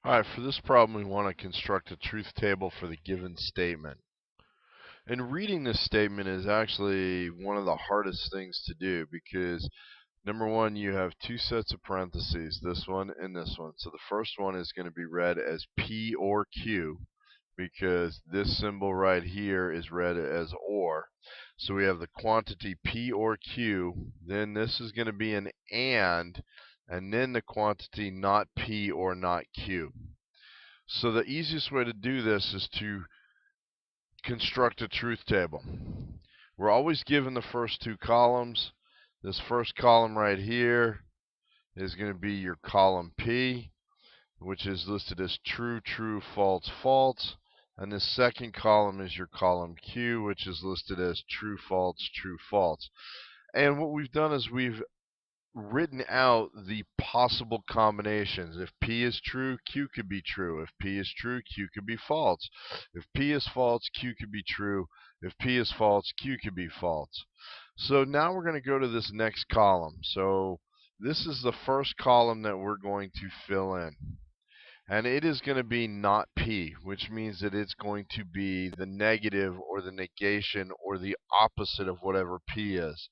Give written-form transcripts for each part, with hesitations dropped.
Alright, for this problem we want to construct a truth table for the given statement. And reading this statement is actually one of the hardest things to do because number one, you have two sets of parentheses, this one and this one. So the first one is going to be read as P or Q because this symbol right here is read as OR. So we have the quantity P or Q, then this is going to be an and then the quantity not P or not Q. So the easiest way to do this is to construct a truth table. We're always given the first two columns. This first column right here is going to be your column P, which is listed as true, true, false, false. And the second column is your column Q, which is listed as true, false, true, false. And what we've done is we've written out the possible combinations. If P is true, Q could be true. If P is true, Q could be false. If P is false, Q could be true. If P is false, Q could be false. So now we're going to go to this next column. So this is the first column that we're going to fill in. And it is going to be not P, which means that it's going to be the negative or the negation or the opposite of whatever P is.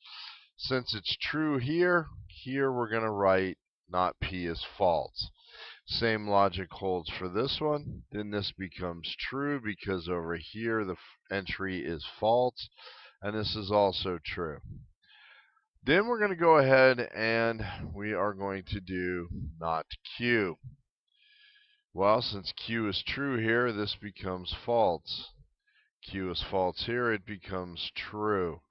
Since it's true here we're going to write not P as false. Same logic holds for this one. Then this becomes true because over here the entry is false, and this is also true. Then we're going to go ahead and we are going to do not Q. Well, since Q is true here, this becomes false. Q is false here, it becomes true.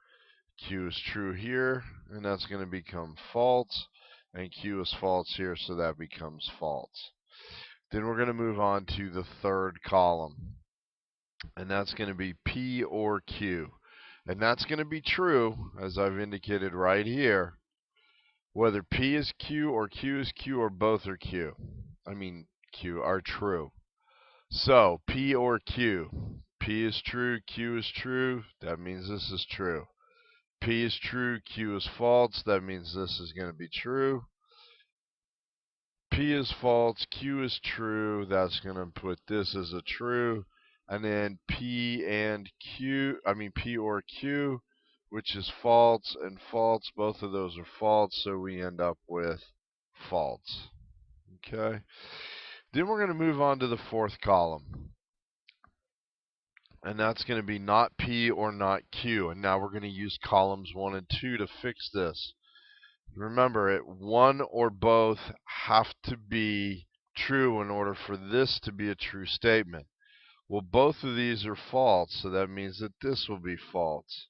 Q is true here, and that's going to become false. And Q is false here, so that becomes false. Then we're going to move on to the third column. And that's going to be P or Q. And that's going to be true, as I've indicated right here, whether P is Q or Q is Q or both are Q. Q are true. So, P or Q. P is true, Q is true. That means this is true. P is true, Q is false. That means this is going to be true. P is false, Q is true. That's going to put this as a true. And then P or Q, which is false and false. Both of those are false, so we end up with false. Okay. Then we're going to move on to the fourth column. And that's going to be not P or not Q. And now we're going to use columns 1 and 2 to fix this. Remember, one or both have to be true in order for this to be a true statement. Well, both of these are false, so that means that this will be false.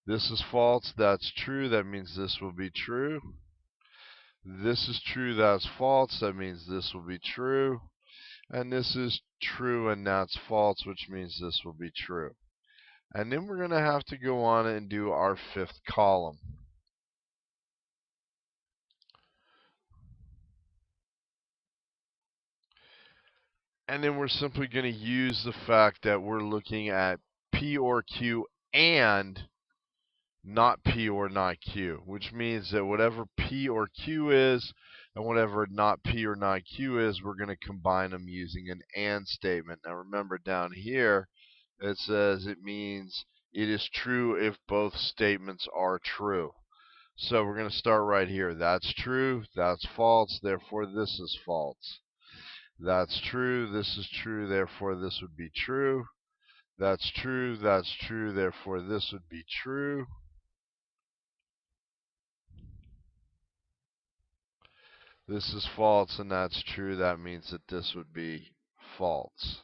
This is false, that's true, that means this will be true. This is true, that's false, that means this will be true. And this is true and that's false, which means this will be true. And then we're going to have to go on and do our fifth column. And then we're simply going to use the fact that we're looking at P or Q and not P or not Q, which means that whatever P or Q is and whatever not P or not Q is, we're going to combine them using an AND statement. Now remember down here, it says it means it is true if both statements are true. So we're going to start right here. That's true, that's false, therefore this is false. That's true, this is true, therefore this would be true. That's true, therefore this would be true. This is false and that's true, that means that this would be false.